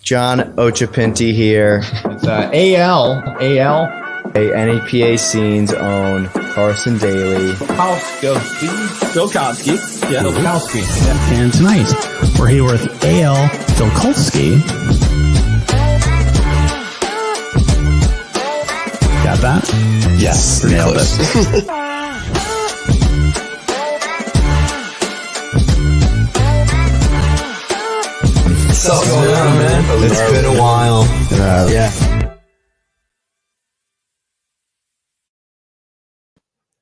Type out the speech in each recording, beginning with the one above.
John Ochapinti here. It's AL. NEPA Scene's own Carson Daly. Bilkowski. Yeah. Bilkowski. Yeah. And tonight, we're here with AL Filkolsky. Got that? Yes. Nailed it. What's up, man? It's been a while. Yeah.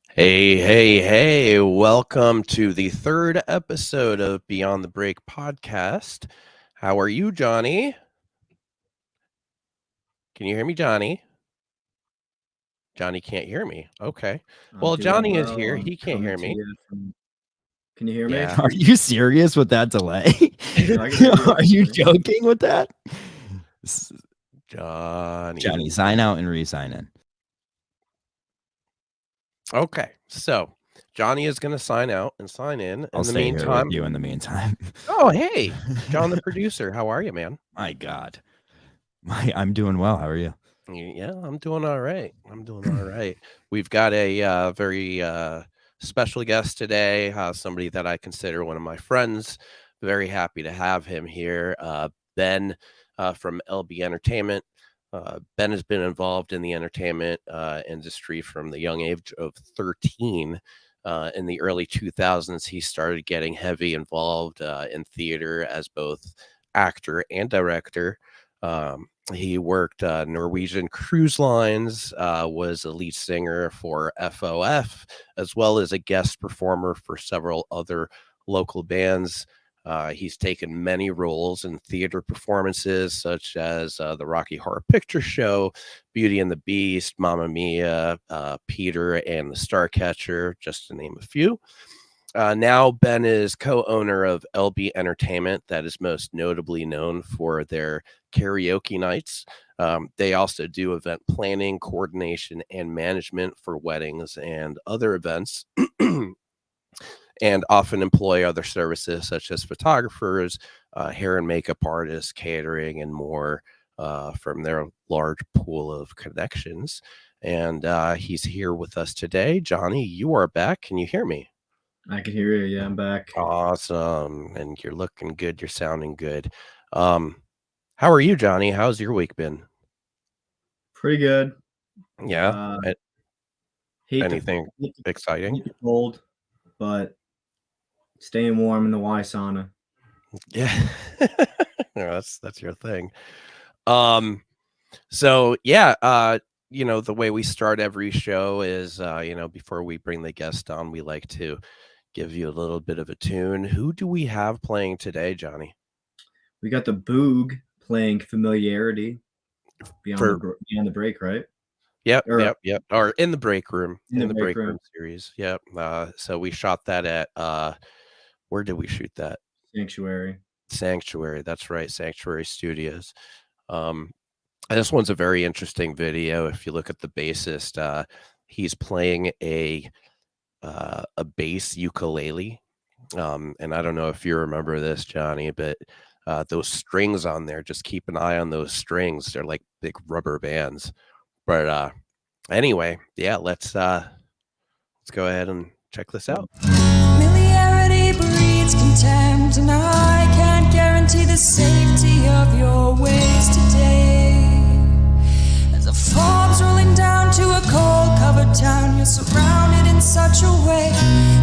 Hey. Welcome to the third episode of Beyond the Break podcast. How are you, Johnny? Can you hear me, Johnny? Johnny can't hear me. Okay. Well, Johnny is here. He can't hear me. Can you hear me? Yeah. Are you serious with that delay? Are you joking with that? Johnny, sign out and re-sign in. Okay, so Johnny is going to sign out and sign in. I'll stay here with you in the meantime. Oh, hey, John, the producer. How are you, man? My God. I'm doing well. How are you? Yeah, I'm doing all right. We've got a very special guest today, somebody that I consider one of my friends. Very happy to have him here. Ben from LB Entertainment. Ben has been involved in the entertainment industry from the young age of 13. In the early 2000s, he started getting heavy involved in theater as both actor and director. He worked Norwegian Cruise Lines, was a lead singer for FOF, as well as a guest performer for several other local bands. He's taken many roles in theater performances, such as the Rocky Horror Picture Show, Beauty and the Beast, Mamma Mia, Peter and the Starcatcher, just to name a few. Now, Ben is co-owner of LB Entertainment, that is most notably known for their karaoke nights. They also do event planning, coordination, and management for weddings and other events. And often employ other services such as photographers, hair and makeup artists, catering, and more from their large pool of connections. And he's here with us today. Johnny, you are back. Can you hear me? I can hear you. Yeah, I'm back. Awesome. And you're looking good. You're sounding good. How are you, Johnny? How's your week been? Pretty good. Yeah. Anything exciting? Cold, but staying warm in the Y sauna. Yeah. that's your thing. So yeah, the way we start every show is before we bring the guest on, we like to give you a little bit of a tune. Who do we have playing today, Johnny? We got the Boog playing Familiarity beyond the break, right? Yep. Or in the break room. In the break room series. Yep. So we shot that at where did we shoot that? Sanctuary. That's right. Sanctuary Studios. This one's a very interesting video. If you look at the bassist, he's playing a bass ukulele. And I don't know if you remember this, Johnny, but those strings on there, just keep an eye on those strings. They're like big rubber bands. But anyway, yeah, let's go ahead and check this out. Familiarity breeds contempt, and I can't guarantee the safety of your ways today. As the fog's rolling down to a cold-covered town, you're surrounded in such a way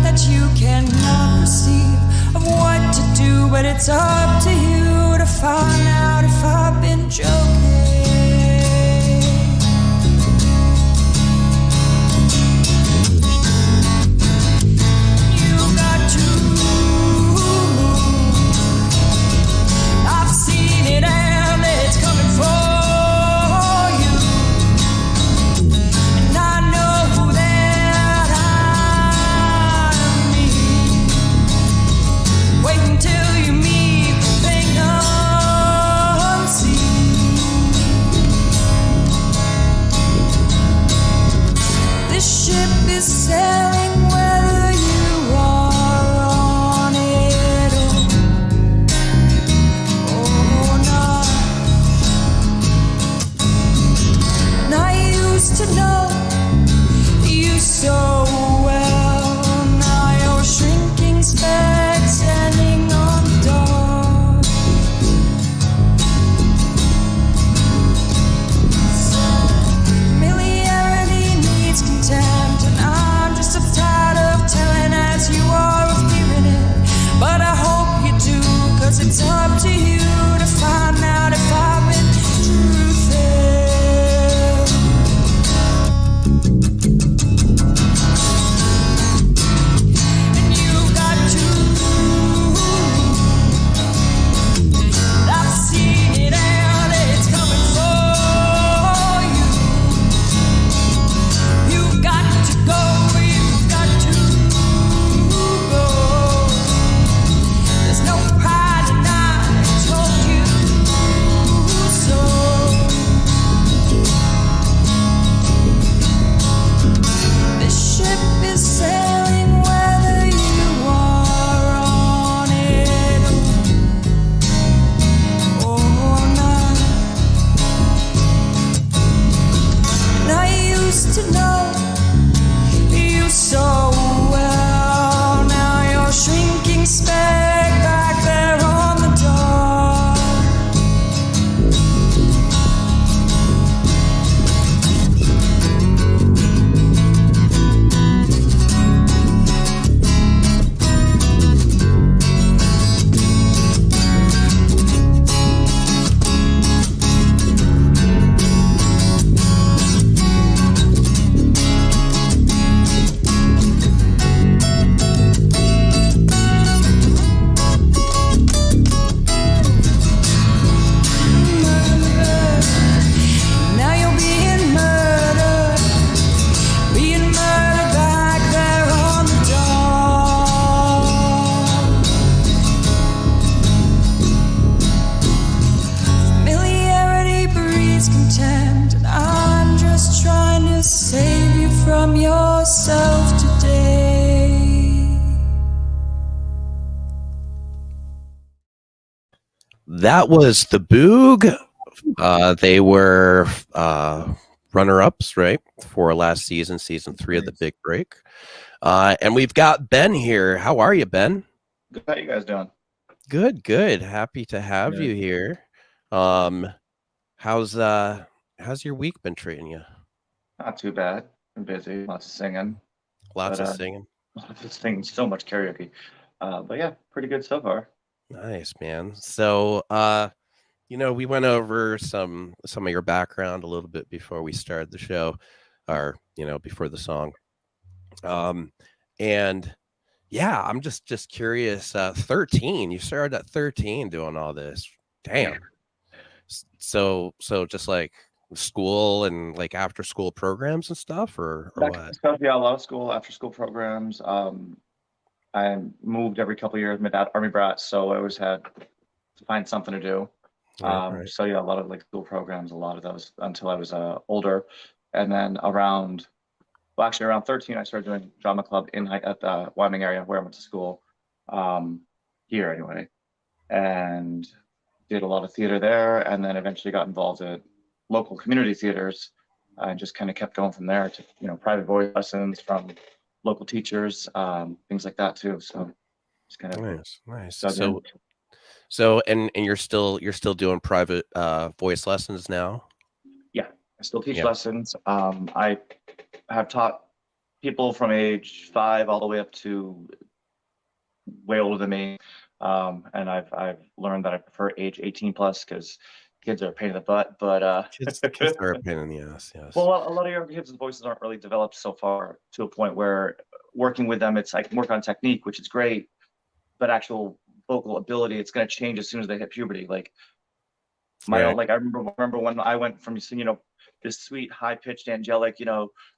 that you cannot perceive of what to do, but it's up to you to find out if I've been joking. Wait until you meet the thing unseen. to you to find out if I've been truthful. And you've got to, I've seen it and it's coming for you. You've got to go, you've got to go. There's no pride and I told you so. This ship is sailing whether you are on it or not. And I used to know you so well. Now you're shrinking speck back there on the dock. Now you're being murdered back there on the dock. Familiarity breeds contempt, and I'm just trying to save you from yourself today. That was the Boog. They were runner-ups, right, for last season 3 of the Big Break. And we've got Ben here. How are you, Ben? Good. How you guys doing? Good, good. Happy to have you here. How's your week been treating you? Not too bad. I'm busy. Lots of singing. Lots of But, singing. Lots of singing. So much karaoke. But yeah, pretty good so far. Nice, man. So, we went over some of your background a little bit before we started the show, or before the song. And yeah, I'm just curious. 13. You started at 13 doing all this. Damn. So just like school and like after school programs and stuff, or what? Yeah, a lot of school, after school programs. I moved every couple of years. My dad, Army brat, so I always had to find something to do. Right. So yeah, a lot of like school programs, a lot of those until I was older, and then around 13, I started doing drama club at the Wyoming area where I went to school, here anyway, and did a lot of theater there, and then eventually got involved at local community theaters, and just kind of kept going from there to private voice lessons from local teachers, things like that too. So just kind of nice. So and you're still doing private voice lessons now? Yeah, I still teach lessons. I have taught people from age 5 all the way up to way older than me. And I've learned that I prefer age 18 plus because kids are a pain in the butt. But Kids are a pain in the ass. Yes. well, a lot of your kids' voices aren't really developed so far to a point where working with them, I can work on technique, which is great, but actual vocal ability, it's going to change as soon as they hit puberty. Like I remember when I went from this sweet, high-pitched, angelic,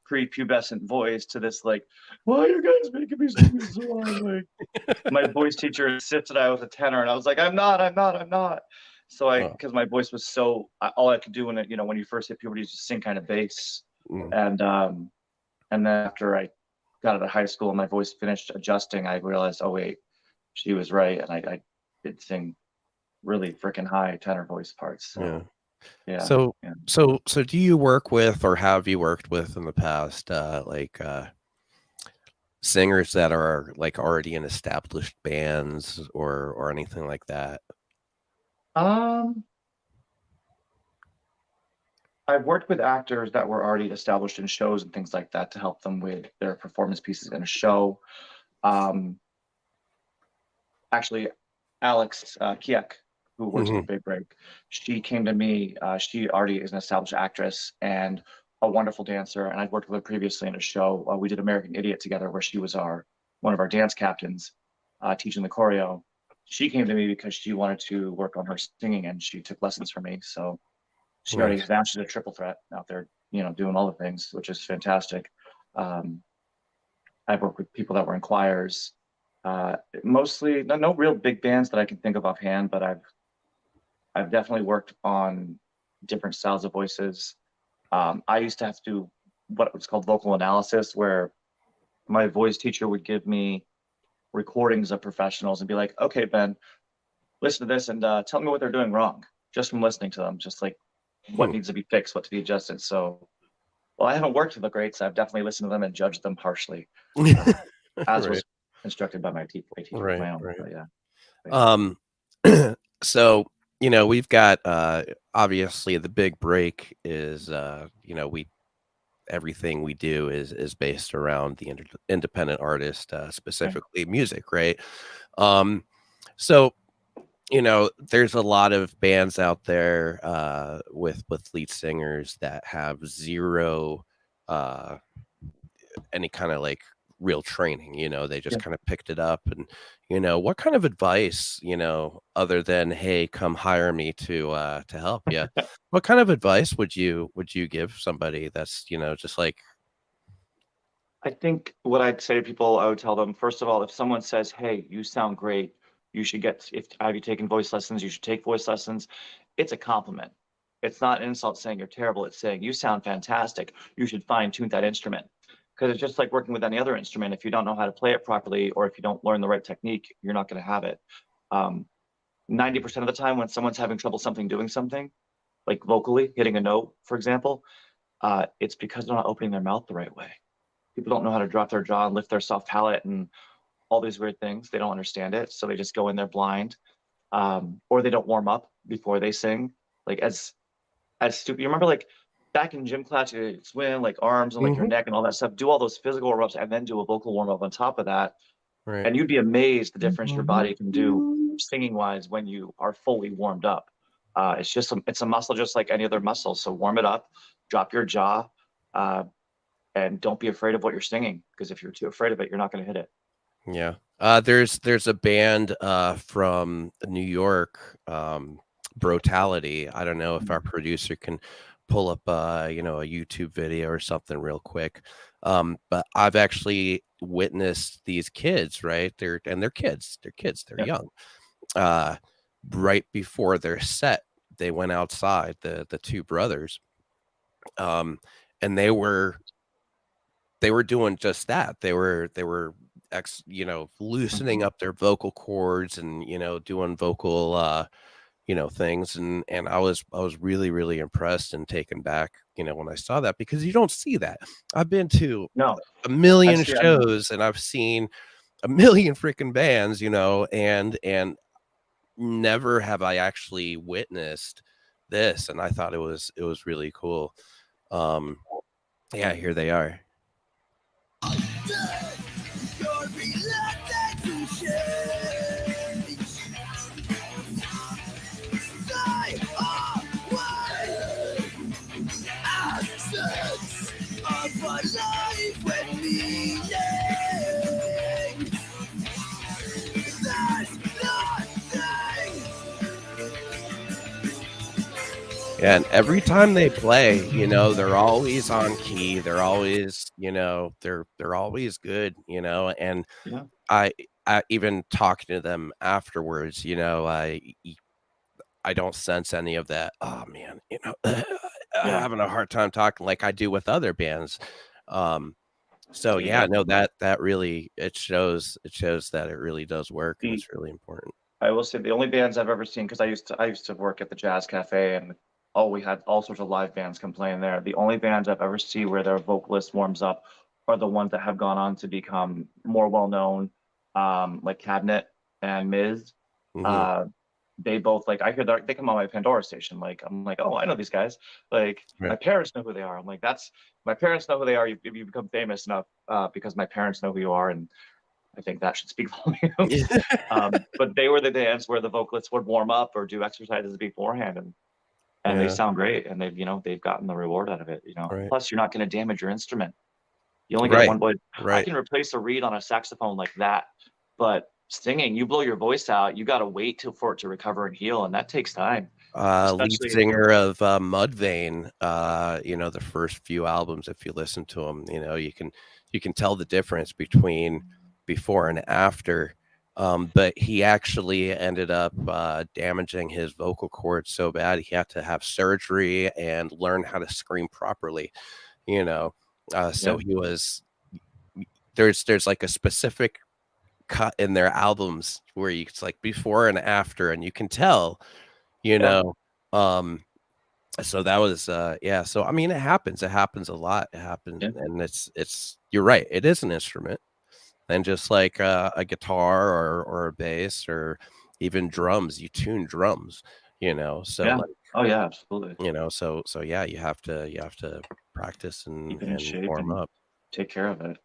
pre-pubescent voice to this like, why are you guys making me sing this song? Like my voice teacher insisted I was a tenor, and I was like, I'm not. So because my voice was so, all I could do when you first hit puberty is just sing kind of bass. And then after I got out of high school and my voice finished adjusting, I realized, oh wait, she was right, and I did sing really freaking high tenor voice parts. So, yeah. So do you work with, or have you worked with in the past, singers that are like already in established bands or anything like that? I've worked with actors that were already established in shows and things like that to help them with their performance pieces in a show. Actually, Alex Kiek, who works with Big Break. She came to me. She already is an established actress and a wonderful dancer. And I'd worked with her previously in a show. We did American Idiot together, where she was one of our dance captains, teaching the choreo. She came to me because she wanted to work on her singing, and she took lessons from me. So she already now she's a triple threat out there, doing all the things, which is fantastic. I've worked with people that were in choirs, mostly no real big bands that I can think of offhand, but I've definitely worked on different styles of voices. I used to have to do what was called vocal analysis, where my voice teacher would give me recordings of professionals and be like, okay, Ben, listen to this and tell me what they're doing wrong, just from listening to them, just like what needs to be fixed, what to be adjusted. So, well, I haven't worked with the greats. I've definitely listened to them and judged them harshly, as was instructed by my teacher. Yeah. So, we've got obviously the Big Break is everything we do is based around the independent artist, specifically music, right? So there's a lot of bands out there with lead singers that have zero any kind of like real training. They just kind of picked it up. And what kind of advice, other than, hey, come hire me to help you, what kind of advice would you give somebody that's just like? I think what I'd say to people, I would tell them, first of all, if someone says, hey, you sound great, you should have you taken voice lessons, you should take voice lessons, it's a compliment. It's not an insult saying you're terrible. It's saying you sound fantastic, you should fine tune that instrument. Because it's just like working with any other instrument. If you don't know how to play it properly, or if you don't learn the right technique, you're not going to have it. 90% of the time when someone's having trouble doing something, like vocally hitting a note, for example, it's because they're not opening their mouth the right way. People don't know how to drop their jaw and lift their soft palate and all these weird things. They don't understand it. So they just go in there blind, or they don't warm up before they sing. Like as stupid. You remember like back in gym class, you swim like arms and like your neck and all that stuff, do all those physical warm-ups and then do a vocal warm-up on top of that. Right. And you'd be amazed the difference your body can do singing wise when you are fully warmed up. It's a muscle just like any other muscle. So warm it up, drop your jaw, and don't be afraid of what you're singing, because if you're too afraid of it, you're not going to hit it. Yeah. There's a band from New York, Brutality. I don't know if our producer can pull up a YouTube video or something real quick. But I've actually witnessed these kids, right? They're kids. They're young. Right before their set, they went outside, the two brothers. And they were doing just that. They were loosening up their vocal cords and, doing vocal, things. And I was really, really impressed and taken back, when I saw that, because you don't see that. I've been to a million shows and I've seen a million freaking bands, and never have I actually witnessed this. And I thought it was really cool. Yeah, here they are. And every time they play, they're always on key. They're always, they're always good, and I even talking to them afterwards, I don't sense any of that. Oh man, I'm having a hard time talking like I do with other bands. So yeah, no, that really, it shows that it really does work. And it's really important. I will say the only bands I've ever seen, because I used to work at the Jazz Cafe, and we had all sorts of live bands come play in there. The only bands I've ever seen where their vocalist warms up are the ones that have gone on to become more well-known, like Cabinet and Miz. They both, like, I hear they come on my Pandora station. Like, I'm like, oh, I know these guys. Like, my parents know who they are. I'm like, my parents know who they are if you become famous enough, because my parents know who you are. And I think that should speak volumes. But they were the bands where the vocalists would warm up or do exercises beforehand, and they sound great, and they've gotten the reward out of it. Right. Plus, you're not going to damage your instrument. You only get one voice. Right. I can replace a reed on a saxophone like that, but singing, you blow your voice out, you got to wait for it to recover and heal, and that takes time. Lead singer of Mudvayne, the first few albums, if you listen to them, you can tell the difference between before and after. But he actually ended up damaging his vocal cords so bad he had to have surgery and learn how to scream properly. So he was there's like a specific cut in their albums where it's like before and after, and you can tell. So that was so I mean, it happens a lot. It happens. And it's you're right, it is an instrument, and just like a guitar or a bass or even drums, you tune drums, so Yeah. like, Oh yeah, absolutely. so you have to practice and Keep it in shape warm and up. take care of it.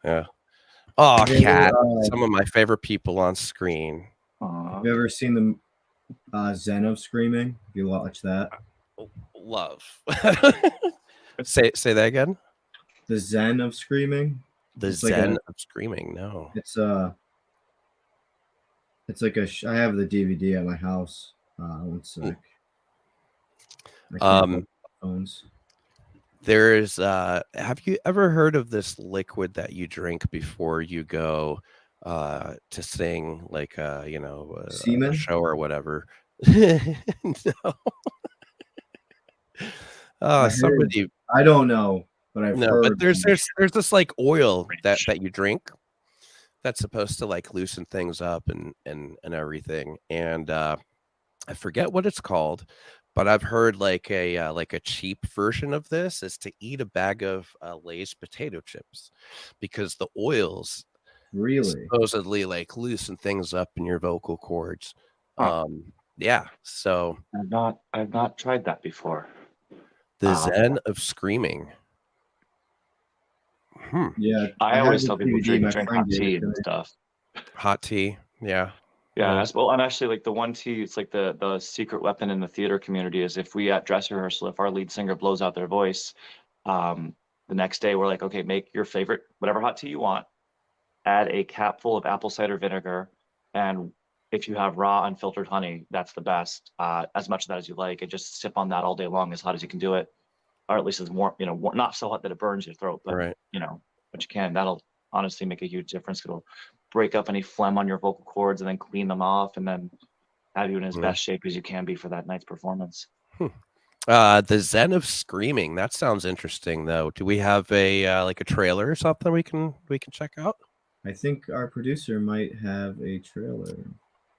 Yeah. Oh, Have you Cat, ever, some of my favorite people on screen. Aw. Have you ever seen the Zen of Screaming? Have you watched that? Love. say that again. The Zen of Screaming? The It's like Zen of Screaming. No. It's like I have the DVD at my house. One sec. I can't pull phones. There's have you ever heard of this liquid that you drink before you go to sing, like a Semen? show or whatever? No. Somebody I don't know, but I've heard. but there's this like oil that you drink that's supposed to like loosen things up and everything, and I forget what it's called, but I've heard like a cheap version of this is to eat a bag of Lay's potato chips, because the oils Really? supposedly like loosen things up in your vocal cords. So I've not tried that before. the Zen of Screaming. Yeah. I have always the tell people DVD, my drink friend hot gave tea it to and me. stuff. Hot tea. Yeah. Yeah, well, I'm actually like the one tea. It's like the secret weapon in the theater community is if we at dress rehearsal, if our lead singer blows out their voice, the next day we're like, okay, make your favorite whatever hot tea you want, add a capful of apple cider vinegar, and if you have raw unfiltered honey, that's the best. As much of that as you like, and just sip on that all day long, as hot as you can do it, or at least as warm, not so hot that it burns your throat, but Right. But you can. That'll honestly make a huge difference. It'll break up any phlegm on your vocal cords and then clean them off, and then have you in as best shape as you can be for that night's performance. The Zen of Screaming. That sounds interesting, though. Do we have a like a trailer or something we can check out? I think our producer might have a trailer.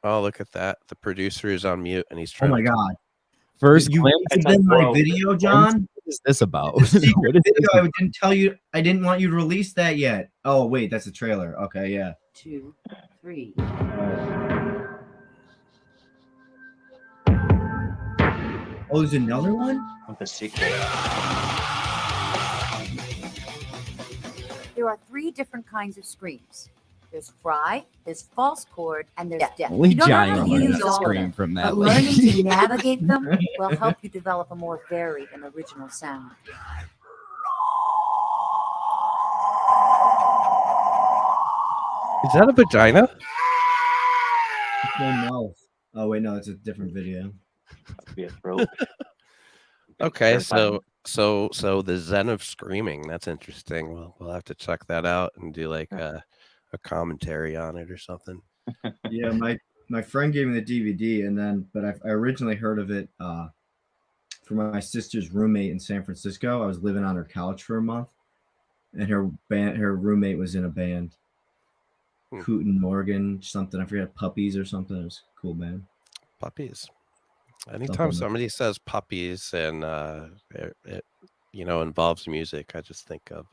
Oh, look at that! The producer is on mute and he's Oh trying. my god! First You glimpse. did in my video, John. What is this about? The secret What is this video, I didn't tell you. I didn't want you to release that yet. Oh wait, that's a trailer. Okay, yeah. 2, 3. Oh, there's another one. With the sequel. There are 3 different kinds of screams. There's fry, there's false chord, and there's death. Only You don't know how Giant to learned use that all of scream them, from but that. learning to lady. navigate them will help you develop a more varied and original sound. Is that a vagina? It's my mouth. Oh wait, no, it's a different video. That'd be a throat. Okay, Terrifying. so the Zen of Screaming. That's interesting. We'll have to check that out and do like a commentary on it or something. Yeah, my friend gave me the DVD, but I originally heard of it from my sister's roommate in San Francisco. I was living on her couch for a month, and her roommate was in a band, Cooten Morgan something. I forget, Puppies or something. It was a cool band. Puppies. Anytime Something. somebody says puppies and it involves music, I just think of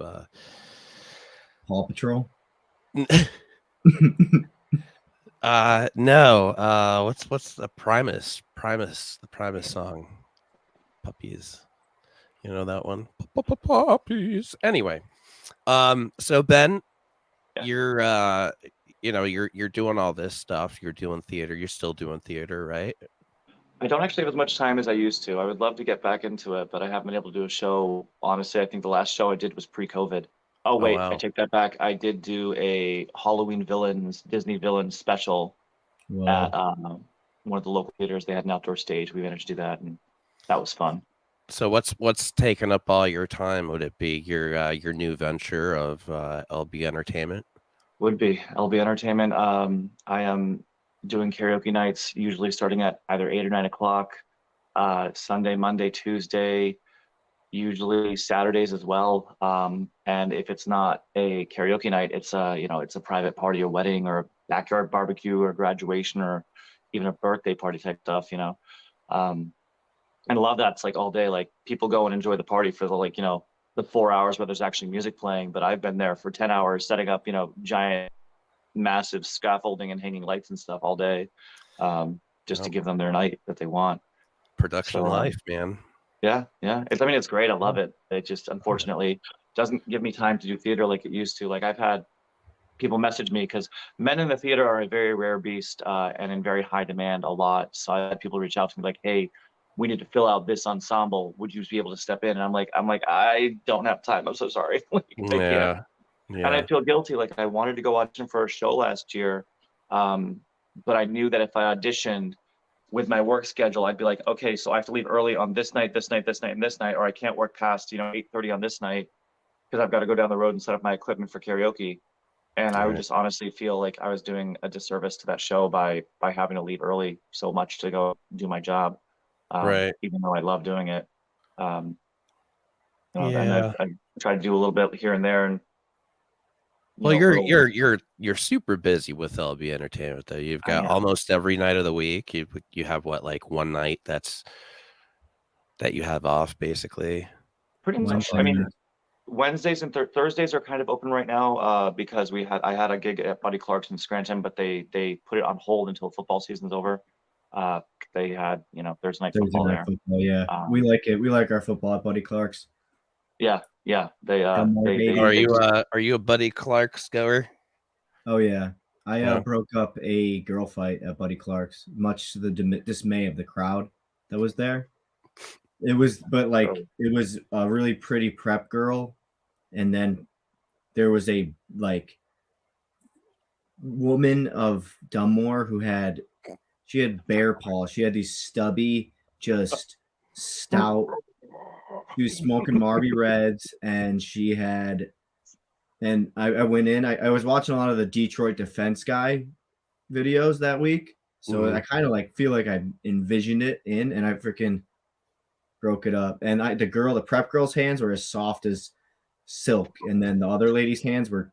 Paw Patrol. No. What's the Primus the Primus song? Puppies. You know that one? Puppies. Anyway, so Ben, Yeah. you're you know, you're doing all this stuff. You're doing theater. You're still doing theater, right? I don't actually have as much time as I used to. I would love to get back into it, but I haven't been able to do a show. Honestly, I think the last show I did was pre-COVID. Oh wait, wow. I take that back. I did do a Halloween Disney villains special at one of the local theaters. They had an outdoor stage. We managed to do that, and that was fun. So what's taking up all your time? Would it be your new venture of LB Entertainment? Would be LB Entertainment. I am doing karaoke nights, usually starting at either 8 or 9 o'clock. Sunday, Monday, Tuesday, usually Saturdays as well. And if it's not a karaoke night, it's a private party or wedding or a backyard barbecue or graduation or even a birthday party type stuff, you know. And I love that. It's like all day, like people go and enjoy the party for the, the 4 hours where there's actually music playing, but I've been there for 10 hours setting up, giant, massive scaffolding and hanging lights and stuff all day, just to give them their night that they want. Production life, man. Yeah. It's great. I love it. It just unfortunately doesn't give me time to do theater like it used to. Like I've had people message me because men in the theater are a very rare beast and in very high demand a lot. So I had people reach out to me like, hey, we need to fill out this ensemble. Would you be able to step in? And I'm like, I don't have time. I'm so sorry. Yeah. And I feel guilty. Like I wanted to go audition for a show last year. But I knew that if I auditioned with my work schedule, I'd be like, okay, so I have to leave early on this night, and this night, or I can't work past, 8:30 on this night because I've got to go down the road and set up my equipment for karaoke. And I would just honestly feel like I was doing a disservice to that show by having to leave early so much to go do my job. Even though I love doing it. And I try to do a little bit here and there. And well, you're super busy with LB Entertainment though. You've got almost every night of the week. You have what, like one night that you have off basically. Pretty much. I mean, Wednesdays and Thursdays are kind of open right now because I had a gig at Buddy Clark's in Scranton, but they put it on hold until football season's over. They had Thursday night football there. Football, yeah, we like it. We like our football at Buddy Clark's. Yeah. They are you a Buddy Clark's goer? Oh yeah, I broke up a girl fight at Buddy Clark's, much to the dismay of the crowd that was there. It was a really pretty prep girl, and then there was a woman of Dunmore who had bear paws. She had these stubby, just stout. She was smoking Marby Reds, and I went in. I was watching a lot of the Detroit Defense Guy videos that week, so I kind of feel like I envisioned it in, and I freaking broke it up. And the prep girl's hands were as soft as silk, and then the other lady's hands were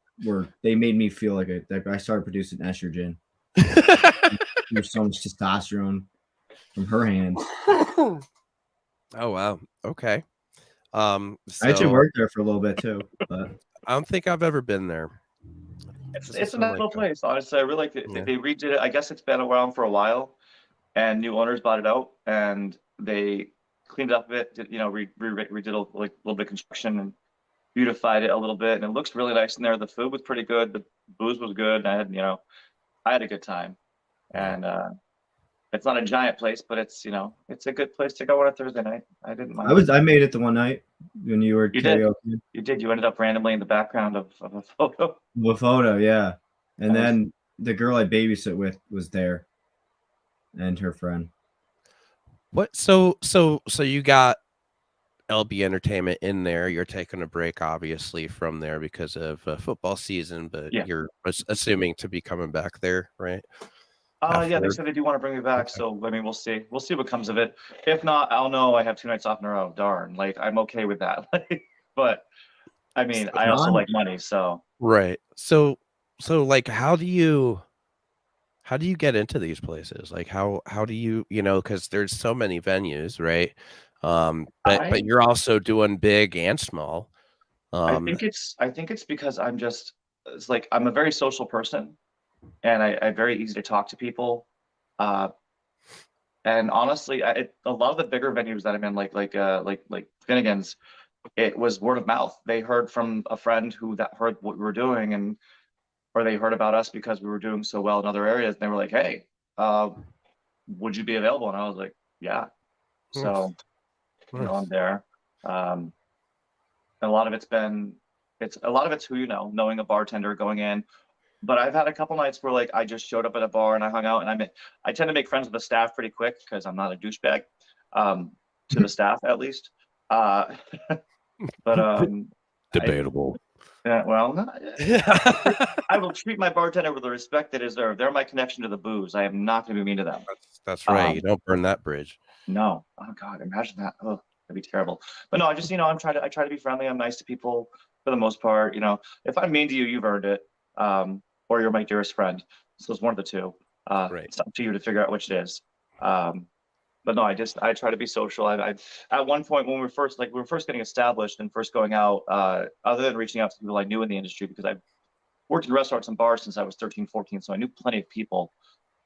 they made me feel like I started producing estrogen. There's so much testosterone from her hands. Oh wow. Okay. I actually worked there for a little bit too, but I don't think I've ever been there. It's a nice little place. Honestly, I really like it. They redid it. I guess it's been around for a while, and new owners bought it out, and they cleaned it up a bit. Redid a little bit of construction and beautified it a little bit, and it looks really nice in there. The food was pretty good. The booze was good. I had a good time, and it's not a giant place, but it's a good place to go on a Thursday night. I didn't mind. I made it the one night when you were karaoke. You did. You ended up randomly in the background of a photo. A photo, yeah. And then the girl I babysit with was there, and her friend. What? So you got LB Entertainment in there. You're taking a break, obviously, from there because of football season, but you're assuming to be coming back there, right? Yeah, they said they do want to bring me back. Okay. So, I mean, we'll see. We'll see what comes of it. If not, I'll know I have 2 nights off in a row. Darn. I'm okay with that. But, I mean, I also like money, so. Right. So how do you get into these places? How do you, because there's so many venues, right? But you're also doing big and small. I think it's because I'm a very social person. And I'm very easy to talk to people, and honestly, a lot of the bigger venues that I'm in, like Finnegan's, it was word of mouth. They heard from a friend who heard what we were doing, and or they heard about us because we were doing so well in other areas. And they were like, hey, would you be available? And I was like, yeah. So, you know, I'm there. And a lot of it's who you know, knowing a bartender, going in. But I've had a couple nights where like I just showed up at a bar and I hung out, and I tend to make friends with the staff pretty quick because I'm not a douchebag, to the staff at least. But debatable. Yeah, well, I will treat my bartender with the respect that is deserved. They're my connection to the booze. I am not going to be mean to them. That's right. You don't burn that bridge. No. Oh God, imagine that. Oh, that'd be terrible. But no, I just, you know, I try to be friendly. I'm nice to people for the most part. You know, if I'm mean to you, you've earned it. Or you're my dearest friend. So it's one of the two. Right. It's up to you to figure out which it is. But no, I try to be social. I at one point when we were first getting established and first going out, other than reaching out to people I knew in the industry, because I've worked in restaurants and bars since I was 13, 14, so I knew plenty of people.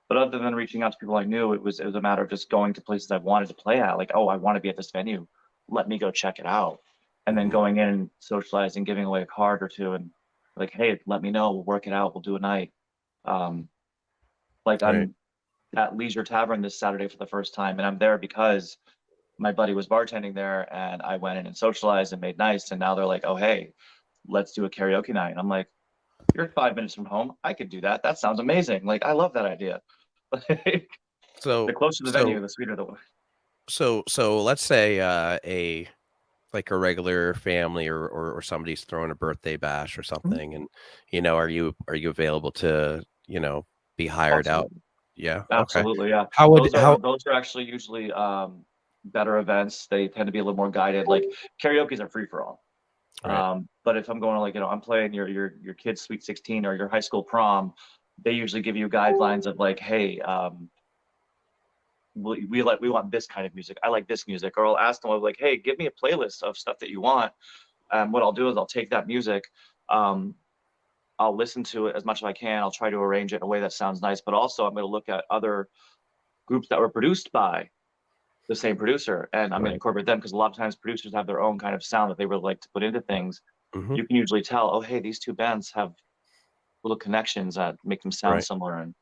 But other than reaching out to people I knew, it was a matter of just going to places I wanted to play at. Like, oh, I want to be at this venue. Let me go check it out. And then going in and socializing, giving away a card or two, and like, hey, let me know. We'll work it out. We'll do a night. Like I'm at Leisure Tavern this Saturday for the first time, and I'm there because my buddy was bartending there, and I went in and socialized and made nice. And now they're like, oh, hey, let's do a karaoke night. And I'm like, you're 5 minutes from home. I could do that. That sounds amazing. Like, I love that idea. So the closer the venue, the sweeter the way. So let's say a regular family or somebody's throwing a birthday bash or something, and you know, are you available to, you know, be hired out? Yeah, absolutely. Okay. Yeah. Those are actually usually better events. They tend to be a little more guided. Like karaoke's are free for all. Right. But if I'm going to, like, you know, I'm playing your kid's Sweet 16 or your high school prom, they usually give you guidelines of like, hey, we want this kind of music. I like this music. Or I'll ask them, like, hey, give me a playlist of stuff that you want. What I'll do is I'll take that music, I'll listen to it as much as I can. I'll try to arrange it in a way that sounds nice, but also I'm going to look at other groups that were produced by the same producer, and I'm going to incorporate them, because a lot of times producers have their own kind of sound that they really like to put into things. You can usually tell, oh, hey, these two bands have little connections that make them sound similar. And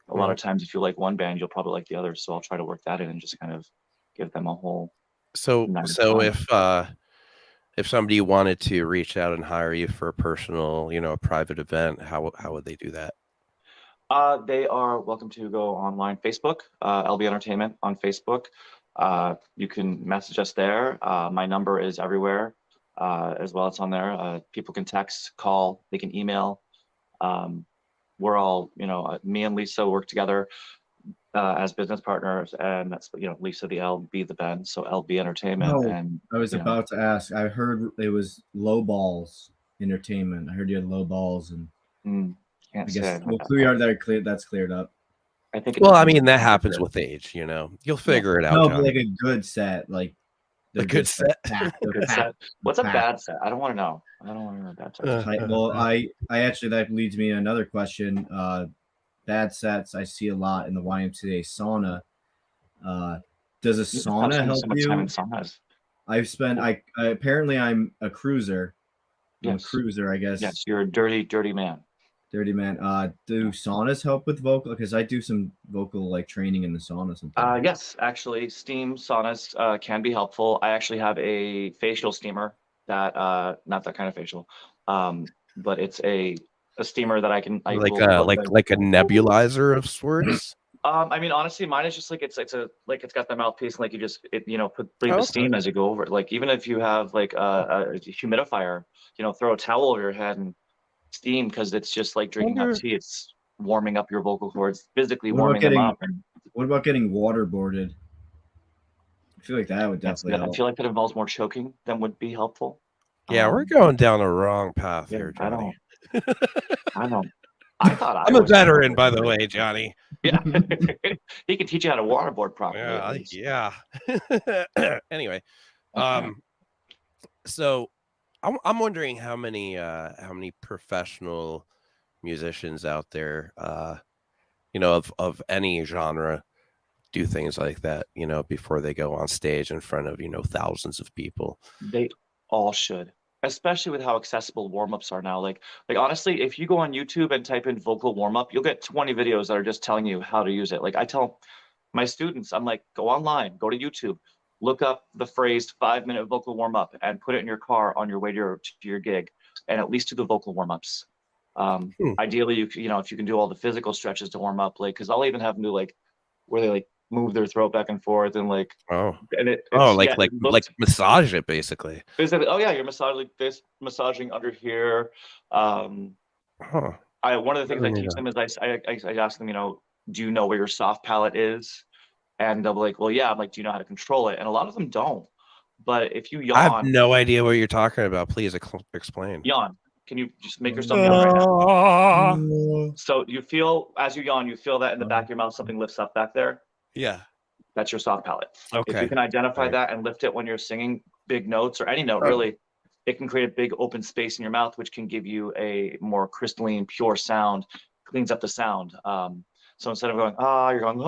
a lot of times if you like one band, you'll probably like the other. So I'll try to work that in and just kind of give them a whole. So if somebody wanted to reach out and hire you for a personal, you know, a private event, how would they do that? They are welcome to go online, Facebook, LB Entertainment on Facebook. You can message us there. My number is everywhere as well. It's on there. People can text, call, they can email. We're all, you know, me and Lisa work together as business partners, and that's, you know, Lisa the LB the band, so LB Entertainment. Oh, and I was about to ask. I heard it was Low Balls Entertainment. I heard you had Low Balls, and I guess that's cleared up. I think. Well, I mean, that happens with age, you know. You'll figure it out. No, but like a good set, like a good set. Good set. What's a bad set? I don't want to know. I don't want to know a bad set. Well, I actually, that leads me to another question. Bad sets I see a lot in the YMCA sauna. Does a sauna help you? I've spent. Apparently I'm a cruiser. I'm a cruiser, I guess. Yes, you're a dirty man. Dirty man. Do saunas help with vocal? Because I do some vocal like training in the sauna sometimes. Yes, actually, steam saunas can be helpful. I actually have a facial steamer that not that kind of facial, but it's a steamer that I can like a nebulizer of sorts. I mean, honestly, mine is just like it's got the mouthpiece, and like you just breathe the steam as you go over it. Like even if you have like a humidifier, you know, throw a towel over your head and steam, because it's just like drinking hot tea. It's warming up your vocal cords, physically warming them up. What about getting waterboarded? I feel like that would definitely help. I feel like that involves more choking than would be helpful. Yeah, we're going down the wrong path here, Johnny. I don't. I thought I'm a veteran, by the way, Johnny. Yeah, he can teach you how to waterboard properly. Yeah. Anyway, so I'm wondering how many professional musicians out there, you know, of any genre, do things like that, you know, before they go on stage in front of, you know, thousands of people. They all should. especially with how accessible warm-ups are now. Like honestly, if you go on YouTube and type in vocal warm-up, you'll get 20 videos that are just telling you how to use it. Like I tell my students, I'm like, go online, go to YouTube, look up the phrase 5-minute vocal warm-up and put it in your car on your way to your gig, and at least do the vocal warm-ups. Ideally, you know, if you can do all the physical stretches to warm up, like, because I'll even have them do like where they like move their throat back and forth and like, like massage it basically. Basically, oh yeah, you're massaging this, massaging under here. One of the things I teach them is I ask them, you know, do you know where your soft palate is? And they'll be like, well, yeah. I'm like, do you know how to control it? And a lot of them don't. But if you yawn, I have no idea what you're talking about. Please explain. Yawn. Can you just make yourself yawn right now? So you feel, as you yawn, you feel that in the back of your mouth, something lifts up back there. Yeah. That's your soft palate. Okay. If you can identify that and lift it when you're singing big notes or any note, really, it can create a big open space in your mouth, which can give you a more crystalline, pure sound, cleans up the sound. So instead of going, you're going,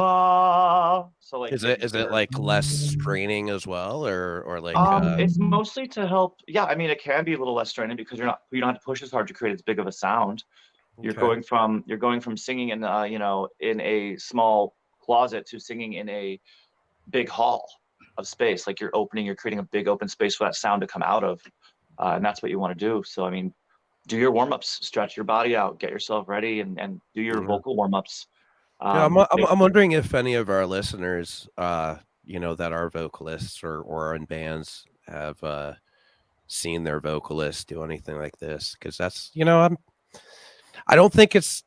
So like, is it like less straining as well, or like? It's mostly to help. Yeah, I mean, it can be a little less straining because you don't have to push as hard to create as big of a sound. You're going from singing in you know, in a small closet to singing in a big hall of space. Like you're creating a big open space for that sound to come out of, and that's what you want to do. So I mean, do your warm-ups, stretch your body out, get yourself ready, and do your vocal warm-ups. I'm wondering if any of our listeners, you know, that are vocalists or are in bands have seen their vocalists do anything like this, because that's, you know, I don't think it's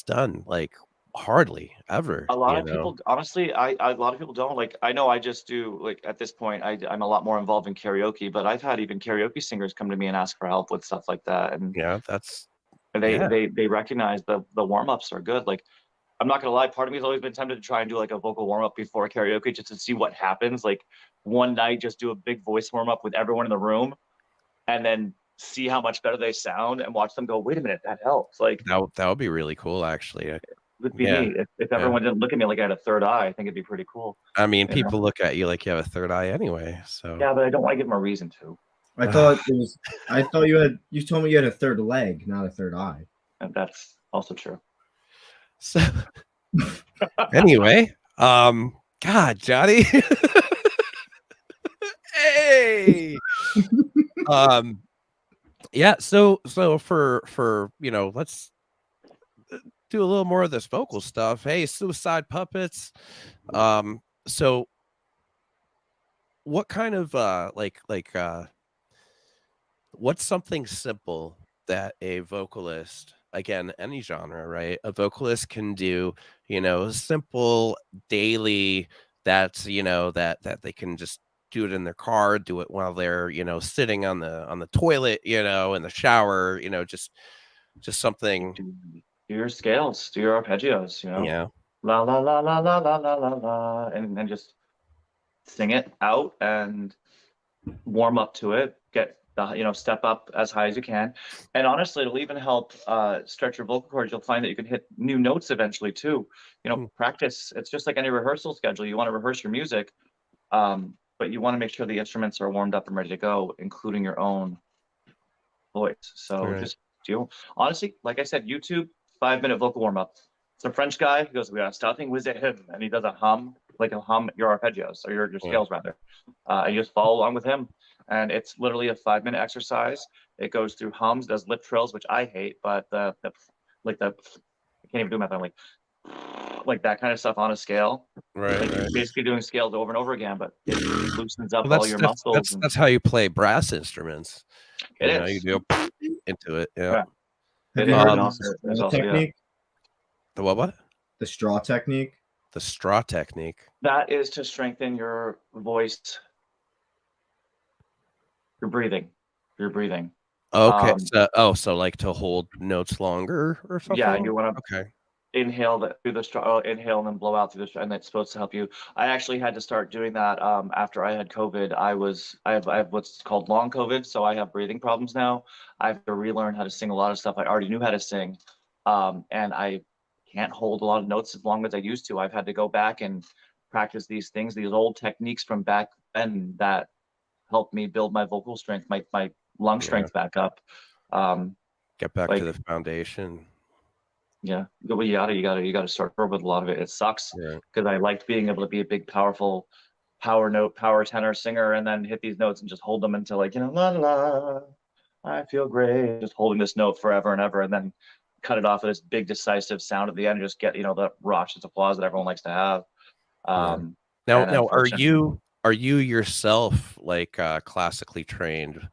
done like hardly ever. A lot of people, honestly, a lot of people don't. Like I know I just do, like at this point I'm a lot more involved in karaoke, but I've had even karaoke singers come to me and ask for help with stuff like that. And yeah, that's they recognize the warm-ups are good. Like I'm not gonna lie, part of me has always been tempted to try and do like a vocal warm-up before karaoke just to see what happens. Like one night, just do a big voice warm-up with everyone in the room and then see how much better they sound and watch them go, wait a minute, that helps. Like that would be really cool, actually. It would be neat. If everyone didn't look at me like I had a third eye, I think it'd be pretty cool. I mean, people look at you like you have a third eye anyway. So yeah, but I don't want to give them a reason to. I thought you told me you had a third leg, not a third eye. And that's also true. So anyway, God, Johnny. Hey. Yeah, so for you know, let's do a little more of this vocal stuff. Hey, Suicide Puppets. So what kind of what's something simple that a vocalist, again, any genre, right? A vocalist can do, you know, simple daily, that's, you know, that they can just do it in their car, do it while they're, you know, sitting on the toilet, you know, in the shower, you know, just something. Do your scales, do your arpeggios, you know. Yeah. La la la la la la la la la, and then just sing it out and warm up to it. Get the, you know, step up as high as you can, and honestly, it'll even help stretch your vocal cords. You'll find that you can hit new notes eventually too. You know, practice. It's just like any rehearsal schedule. You want to rehearse your music, but you want to make sure the instruments are warmed up and ready to go, including your own voice. So just do, honestly, like I said, YouTube 5-minute vocal warm up. It's a French guy. He goes, "We are starting with a hymn," and he does a hum, like a hum your arpeggios or your scales rather. And you just follow along with him, and it's literally a 5-minute exercise. It goes through hums, does lip trills, which I hate, but the I can't even do my thing, like that kind of stuff on a scale. Right. Like you're basically doing scales over and over again, but it loosens up all your muscles. That's how you play brass instruments. It you know, is. you go into it. Yeah. Have you heard of The the technique? The what? The straw technique. The straw technique. That is to strengthen your voice, your breathing. Okay. So like to hold notes longer or something? Yeah, you want to inhale through the straw, inhale and then blow out through the straw, and that's supposed to help you. I actually had to start doing that after I had COVID. I have what's called long COVID, so I have breathing problems now. I have to relearn how to sing a lot of stuff I already knew how to sing, and I can't hold a lot of notes as long as I used to. I've had to go back and practice these things, these old techniques from back then that helped me build my vocal strength, my lung strength back up. Get back like- to the foundation. Yeah, well, you gotta start over with a lot of it. It sucks Yeah. because I liked being able to be a big, powerful power note, power tenor singer, and then hit these notes and just hold them until like, la la, I feel great, just holding this note forever and ever, and then cut it off with this big decisive sound at the end and just get the raucous applause that everyone likes to have. Now, are you yourself like classically trained?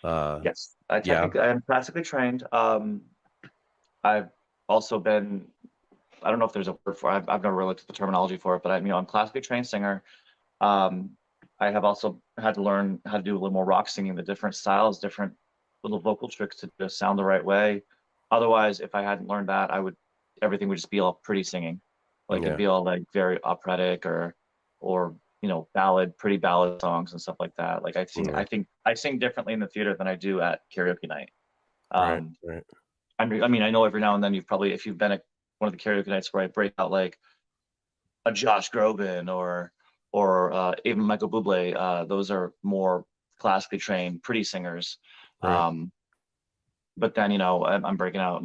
Yes, I am classically trained. I've also been, I don't know if there's a word for it. I've never really looked at the terminology for it, but I'm a classically trained singer. I have also had to learn how to do a little more rock singing, the different styles, different little vocal tricks to just sound the right way. Otherwise, if I hadn't learned that, everything would just be all pretty singing. Like it'd be all like very operatic or pretty ballad songs and stuff like that. Like I think I sing differently in the theater than I do at karaoke night. Right. I mean, I know every now and then if you've been at one of the karaoke nights where I break out like a Josh Groban or even Michael Bublé, those are more classically trained, pretty singers. Right. But then, I'm breaking out,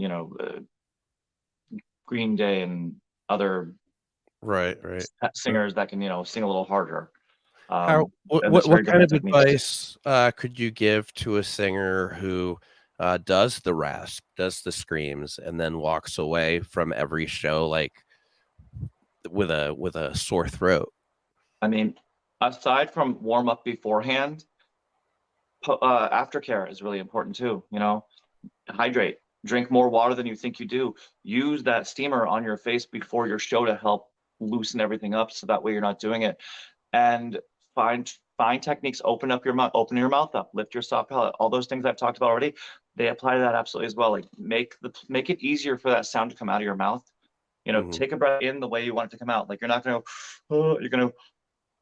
Green Day and other Right. singers that can, sing a little harder. What kind of advice could you give to a singer who does the rasp, does the screams, and then walks away from every show like with a sore throat? I mean, aside from warm up beforehand, aftercare is really important too. Hydrate, drink more water than you think you do. Use that steamer on your face before your show to help loosen everything up, so that way you're not doing it. And find techniques. Open your mouth up, lift your soft palate. All those things I've talked about already, they apply to that absolutely as well. Like make it easier for that sound to come out of your mouth. Take a breath in the way you want it to come out. Like you're not gonna you're gonna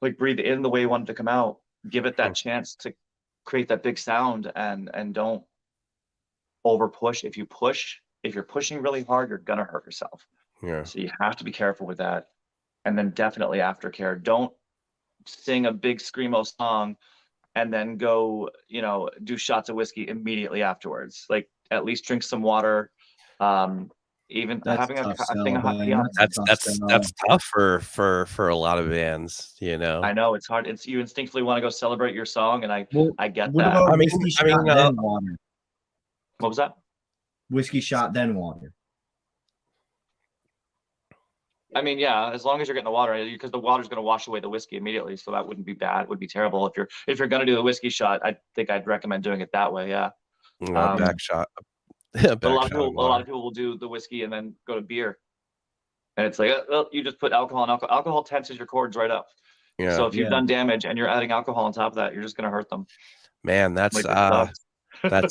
like breathe in the way you want it to come out. Give it that chance to create that big sound, and don't over push. If you're pushing really hard, you're gonna hurt yourself. Yeah. So you have to be careful with that. And then definitely aftercare. Don't sing a big screamo song and then go, do shots of whiskey immediately afterwards. Like at least drink some water. Even That's having tough a thing of hot That's tough for a lot lot of bands, I know it's hard. You instinctively want to go celebrate your song, and I get What that. about whiskey shot then water? What was that? Whiskey shot then water. I mean, yeah, as long as you're getting the water, because the water's going to wash away the whiskey immediately, so that wouldn't be bad. It would be terrible if you're going to do the whiskey shot. I think I'd recommend doing it that way. Yeah. Back shot. But a lot of people will do the whiskey and then go to beer, and it's like, well, you just put alcohol and alcohol. Alcohol tenses your cords right up. Yeah. So if you've done damage and you're adding alcohol on top of that, you're just going to hurt them. Man, that's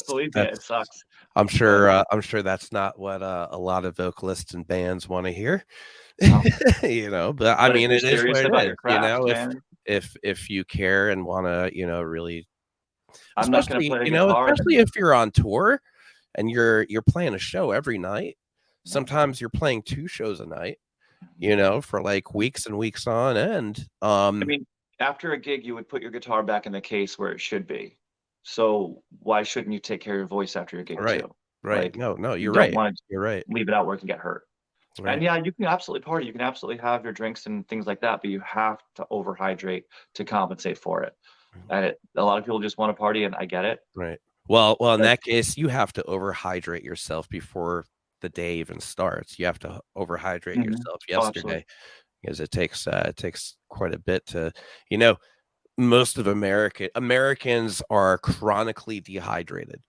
believe me, it sucks. I'm sure that's not what a lot of vocalists and bands want to hear. No. But I mean, it is what it is. Craft, if you care and want to, really, I'm not going to play especially if you're on tour and you're playing a show every night. Sometimes you're playing 2 shows a night, for like weeks and weeks on end. I mean, after a gig, you would put your guitar back in the case where it should be. So why shouldn't you take care of your voice after your gig too? Right. Like, No, you're you right. don't want to You're right. leave it out where it can get hurt. Right. And yeah, you can absolutely party. You can absolutely have your drinks and things like that, but you have to overhydrate to compensate for it. And a lot of people just want to party, and I get it. Right. Well, in that case, you have to overhydrate yourself before the day even starts. You have to overhydrate yourself yesterday, because it takes quite a bit to, most of Americans are chronically dehydrated.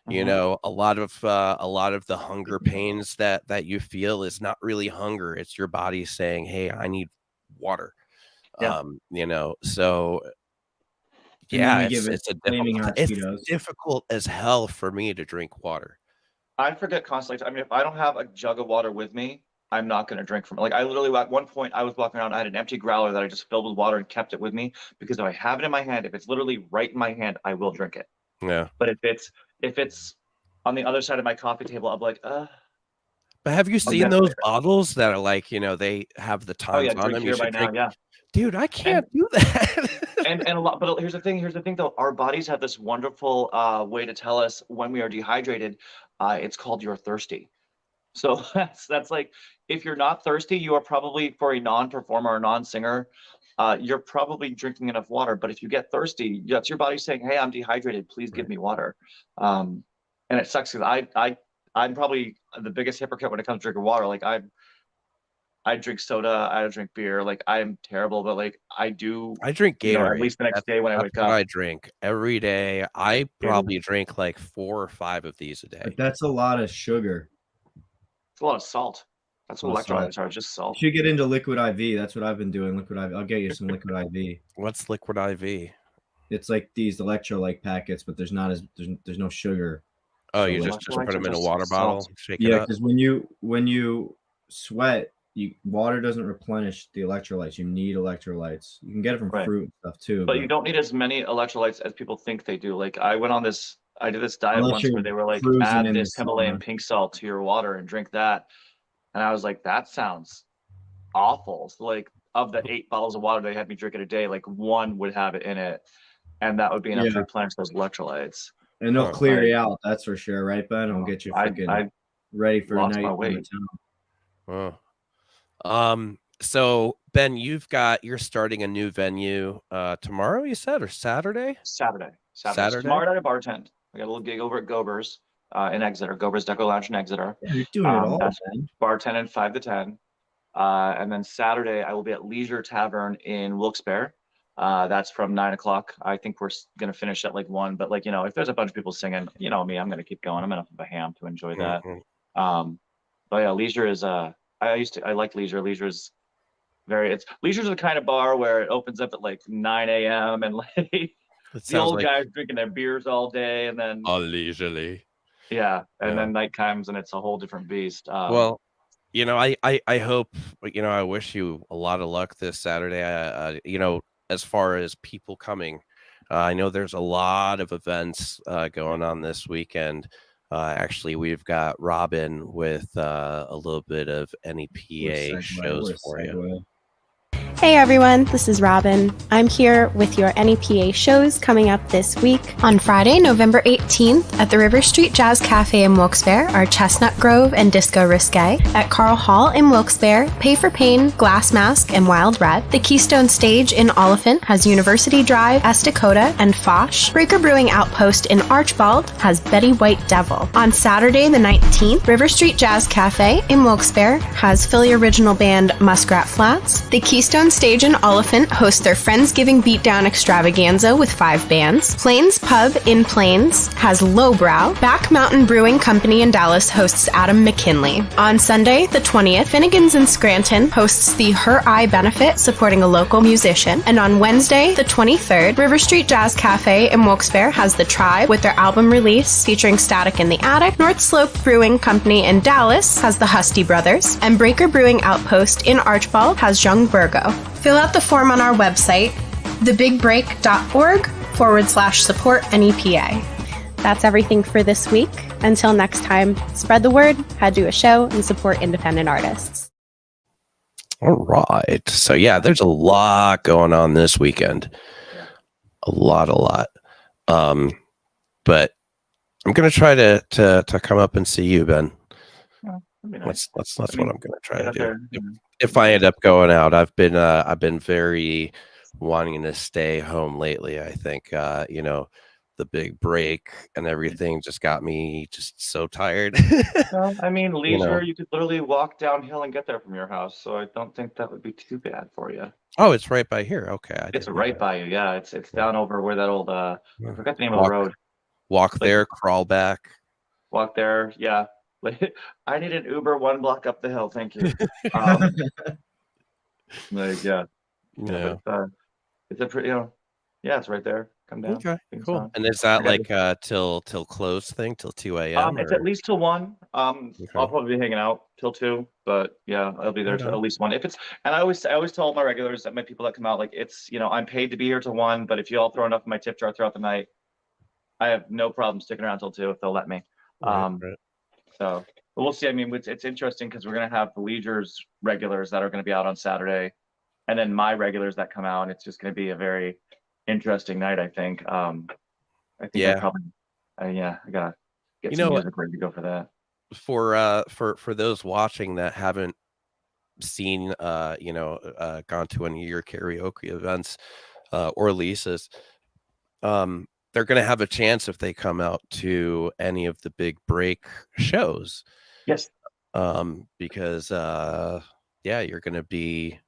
A lot of the hunger pains that you feel is not really hunger. It's your body saying, hey, I need water. Yeah. So yeah, it's difficult as hell for me to drink water. I forget constantly. I mean, if I don't have a jug of water with me, I'm not going to drink from it. Like I literally, at one point I was walking around, I had an empty growler that I just filled with water and kept it with me, because if I have it in my hand, if it's literally right in my hand, I will drink it. Yeah. But if it's on the other side of my coffee table, I'm like, But have you seen those bottles that are like, they have the times on them? Drink here by now, yeah. Dude, I can't do that. and a lot, but here's the thing though, our bodies have this wonderful way to tell us when we are dehydrated. It's called you're thirsty. So that's like, if you're not thirsty, you are probably, for a non-performer or non-singer, you're probably drinking enough water. But if you get thirsty, that's your body saying, hey, I'm dehydrated, please give me water. And it sucks because I'm probably the biggest hypocrite when it comes to drinking water. Like I drink soda, I drink beer, like I'm terrible, but like I drink Gatorade. At least the next day when I wake up. I drink every day. I probably drink like 4 or 5 of these a day. But that's a lot of sugar. It's a lot of salt. That's what electrolytes are, just salt. You should get into liquid IV. That's what I've been doing. Liquid IV. I'll get you some liquid IV. What's liquid IV? It's like these electrolyte packets, but there's no sugar. Oh, So you just put them in a water bottle, shake it Yeah, up. because when you sweat, water doesn't replenish the electrolytes. You need electrolytes. You can get it from fruit and stuff too. But you don't need as many electrolytes as people think they do. Like I did this diet Unless once you're where they were like, cruising add in this the Himalayan sauna. pink salt to your water and drink that. And I was like, that sounds awful. So like, of the 8 bottles of water they had me drink it a day, like 1 would have it in it. And that would be enough to replenish those electrolytes. And they'll clear you out, that's for sure, right, Ben? It'll get you freaking ready for a night on the town. So Ben, you're starting a new venue tomorrow, you said, or Saturday? Saturday. Tomorrow night I bartend. I got a little gig over at Gober's in Exeter, Gober's Deco Lounge in Exeter. Yeah, you're doing it all, man. Bartending 5 to 10. And then Saturday I will be at Leisure Tavern in Wilkes-Barre. That's from 9 o'clock. I think we're gonna finish at like 1, but like, you know, if there's a bunch of people singing, you know me, I'm gonna keep going. I'm enough of a ham to enjoy that. But yeah, Leisure is I like Leisure. Leisure's Leisure's the kind of bar where it opens up at like 9 a.m. and like the old guys drinking their beers all day, and then all leisurely. Yeah, and then night comes and it's a whole different beast. Well, you know, I hope, you know, I wish you a lot of luck this Saturday. You know, as far as people coming, I know there's a lot of events going on this weekend. Actually, we've got Robin with a little bit of NEPA shows for you. Hey everyone, this is Robin. I'm here with your NEPA shows coming up this week. On Friday, November 18th, at the River Street Jazz Cafe in Wilkes-Barre are Chestnut Grove and Disco Risque. At Carl Hall in Wilkes-Barre, Pay for Pain, Glass Mask, and Wild Red. The Keystone Stage in Oliphant has University Drive, S Dakota, and Foch. Breaker Brewing Outpost in Archbald has Betty White Devil. On Saturday, the 19th, River Street Jazz Cafe in Wilkes-Barre has Philly original band Muskrat Flats. The Keystone Stage in Oliphant hosts their Friendsgiving Beatdown Extravaganza with 5 bands. Plains Pub in Plains has Lowbrow. Back Mountain Brewing Company in Dallas hosts Adam McKinley. On Sunday, the 20th, Finnegan's in Scranton hosts the Her Eye Benefit, supporting a local musician. And on Wednesday, the 23rd, River Street Jazz Cafe in Wilkes-Barre has The Tribe with their album release featuring Static in the Attic. North Slope Brewing Company in Dallas has the Husty Brothers. And Breaker Brewing Outpost in Archbald has Young Virgo. Fill out the form on our website, thebigbreak.org/support NEPA. That's everything for this week. Until next time, spread the word, head to a show, and support independent artists. All right. So yeah, there's a lot going on this weekend. A lot. But I'm gonna try to come up and see you, Ben. That's what I'm gonna try to do. If I end up going out, I've been very wanting to stay home lately. I think you know, the big break and everything just got me just so tired. Well, I mean, Leisure, you could literally walk downhill and get there from your house, so I don't think that would be too bad for you. Oh, it's right by here. Okay, it's right by you. Yeah, it's down over where that old I forgot the name of the road. Walk there, crawl back. Walk there, yeah. I need an Uber 1 block up the hill, thank you. Like it's a pretty, it's right there. Come down. Okay, cool. And is that like till close thing, till 2 a.m.? It's at least till 1. I'll probably be hanging out till 2, but yeah, I'll be there till at least 1. If it's, and I always tell my regulars, that my people that come out, like, it's, you know, I'm paid to be here till 1, but if you all throw enough in my tip jar throughout the night, I have no problem sticking around till 2 if they'll let me. Right. So but we'll see. I mean, it's interesting because we're going to have the Leisure's regulars that are going to be out on Saturday, and then my regulars that come out. And it's just going to be a very interesting night. I think. I think I probably. I gotta get some music ready to go for that. For those watching that haven't seen, gone to any of your karaoke events or Lisa's, they're going to have a chance if they come out to any of the big break shows. Yes. Because you're going to be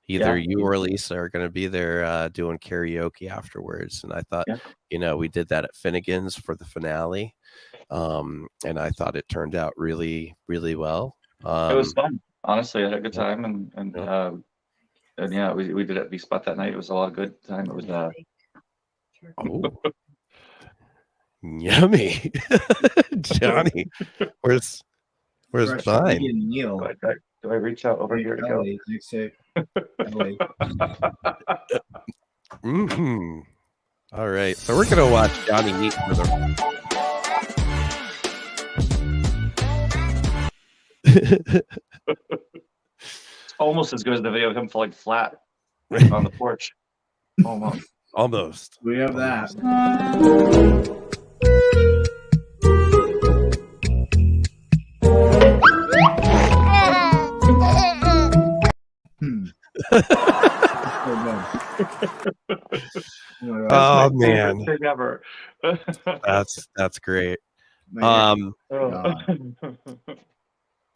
either you or Lisa are going to be there doing karaoke afterwards. And I thought, we did that at Finnegan's for the finale. And I thought it turned out really, really well. It was fun. Honestly, I had a good time, and we did it at V Spot that night. It was a lot of good time. It was yummy. Johnny, where's mine? Do I reach out over here to go? All right, so we're gonna watch Johnny eat for the. It's almost as good as the video of him falling flat on the porch. Almost. We have that. Oh man, ever. that's great.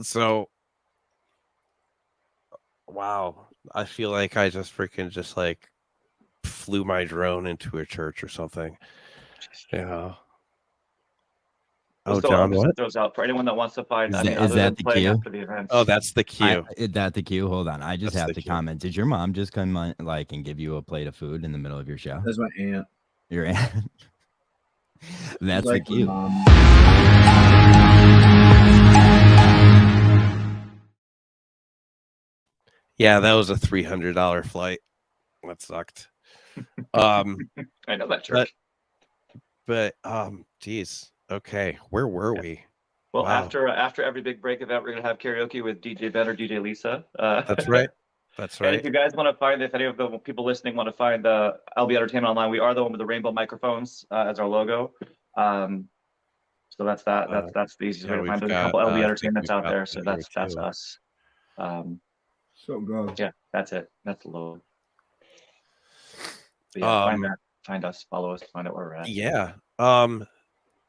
So wow, I feel like I just flew my drone into a church or something. Yeah. Oh, John, what? Those out for anyone that wants to find. Is that the cue? Oh, that's the cue. Is that the cue? Hold on, I just have to comment. Did your mom just come on, and give you a plate of food in the middle of your show? That's my aunt. Your aunt. That's the cue. Yeah, that was a $300 flight. That sucked. I know that church. But geez. Okay, where were we? Well, wow. After every big break event, we're gonna have karaoke with DJ Ben or DJ Lisa. That's right. That's right. And if you guys want to find, if any of the people listening want to find LB Entertainment online, we are the one with the rainbow microphones as our logo. So that's that. That's the easiest way to find. There's a couple LB Entertainments out there, so that's us. So good. Yeah, that's it. That's the logo. But yeah, find us, follow us, find out where we're at. Yeah.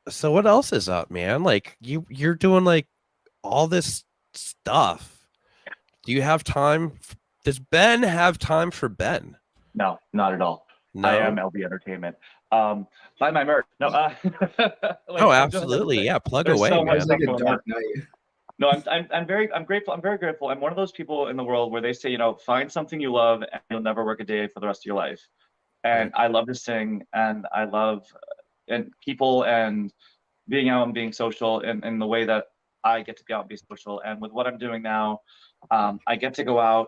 So what else is up, man? Like you're doing all this stuff. Do you have time? Does Ben have time for Ben? No, not at all. No? I am LB Entertainment. Buy my merch. No. Oh, absolutely. Yeah, plug away. So man. like a dark night. No, I'm grateful. I'm very grateful. I'm one of those people in the world where they say, find something you love and you'll never work a day for the rest of your life. And I love to sing, and I love people and being out and being social in the way that I get to be out and be social. And with what I'm doing now, I get to go out.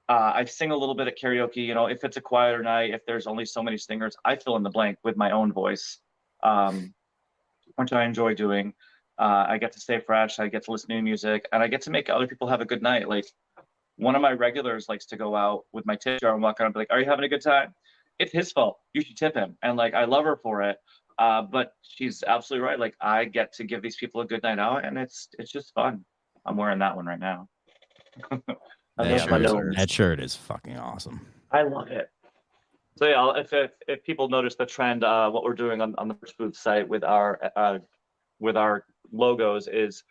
I sing a little bit at karaoke. If it's a quieter night, if there's only so many singers, I fill in the blank with my own voice, which I enjoy doing. I get to stay fresh. I get to listen to new music, and I get to make other people have a good night. Like one of my regulars likes to go out with my tip jar and walk around and be like, "Are you having a good time?" It's his fault. You should tip him. And I love her for it. But she's absolutely right. I get to give these people a good night out, and it's just fun. I'm wearing that one right now. That shirt is fucking awesome. I love it. So yeah, if people notice the trend, what we're doing on the merch booth site with our logos is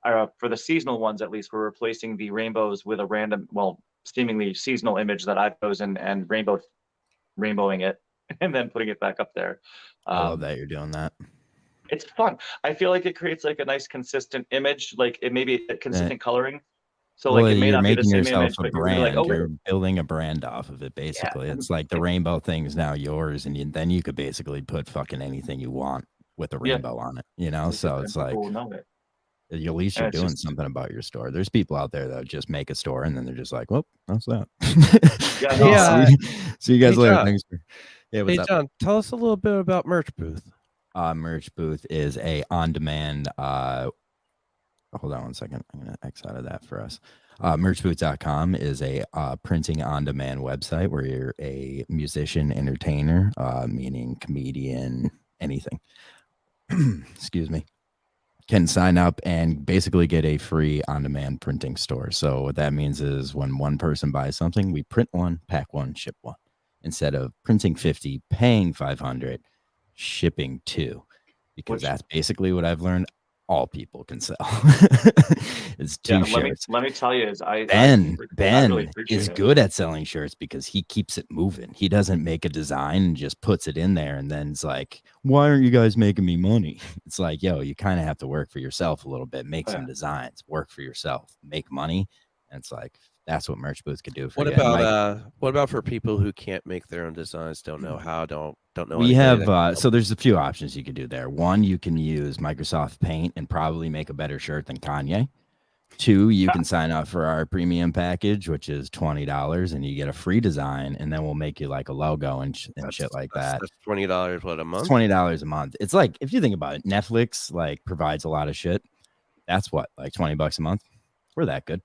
for the seasonal ones, at least, we're replacing the rainbows with a random, seemingly seasonal image that I've chosen and rainbowing it and then putting it back up there. I love that you're doing that. It's fun. I feel like it creates a nice consistent image, it may be a consistent coloring. So it may you're not be the making same yourself image, a but brand. You're building a brand off of it, basically. Yeah. It's like the rainbow thing's now yours, and then you could basically put fucking anything you want with a rainbow on it, So it's like, at least you're doing something about your store. There's people out there that just make a store and then they're just like, well, that's that. See you guys later. John. Thanks. Hey, John, tell us a little bit about Merch Booth. Merch Booth is a on-demand hold on one second. I'm going to X out of that for us. Merchbooth.com is a printing on demand website where you're a musician, entertainer, meaning comedian, anything. Excuse me. Can sign up and basically get a free on-demand printing store. So what that means is when one person buys something, we print one, pack one, ship one. Instead of printing 50, paying 500, shipping 2. Because that's basically what I've learned all people can sell. It's 2 shirts. Let me tell you, is Ben really is good at selling shirts because he keeps it moving. He doesn't make a design and just puts it in there and then it's like, why aren't you guys making me money? It's like, yo, you kind of have to work for yourself a little bit, make some designs, work for yourself, make money. And it's like, that's what Merch Booth could do for you. What about for people who can't make their own designs, don't know how, don't know? We have so there's a few options you could do there. One, you can use Microsoft Paint and probably make a better shirt than Kanye. 2, you can sign up for our premium package, which is $20, and you get a free design, and then we'll make you like a logo and shit like that. That's $20 what a month? It's $20 a month. It's like, if you think about it, Netflix like provides a lot of shit. That's what, like $20 a month. We're that good.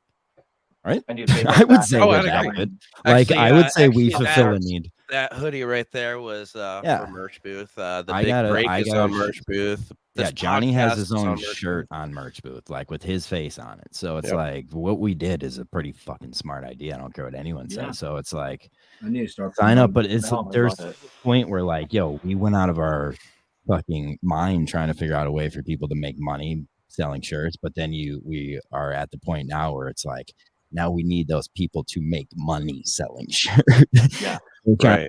Right? I would say we're that good. Like, I would say we fulfill a need. That hoodie right there was for Merch Booth. The big break is on Merch Booth. Yeah, Johnny has his own shirt on Merch Booth, like with his face on it. So it's like what we did is a pretty fucking smart idea. I don't care what anyone says. So it's like, I need to start sign up, but there's a point where like, yo, we went out of our fucking mind trying to figure out a way for people to make money selling shirts, but then we are at the point now where it's like, now we need those people to make money selling shirts. Yeah, right.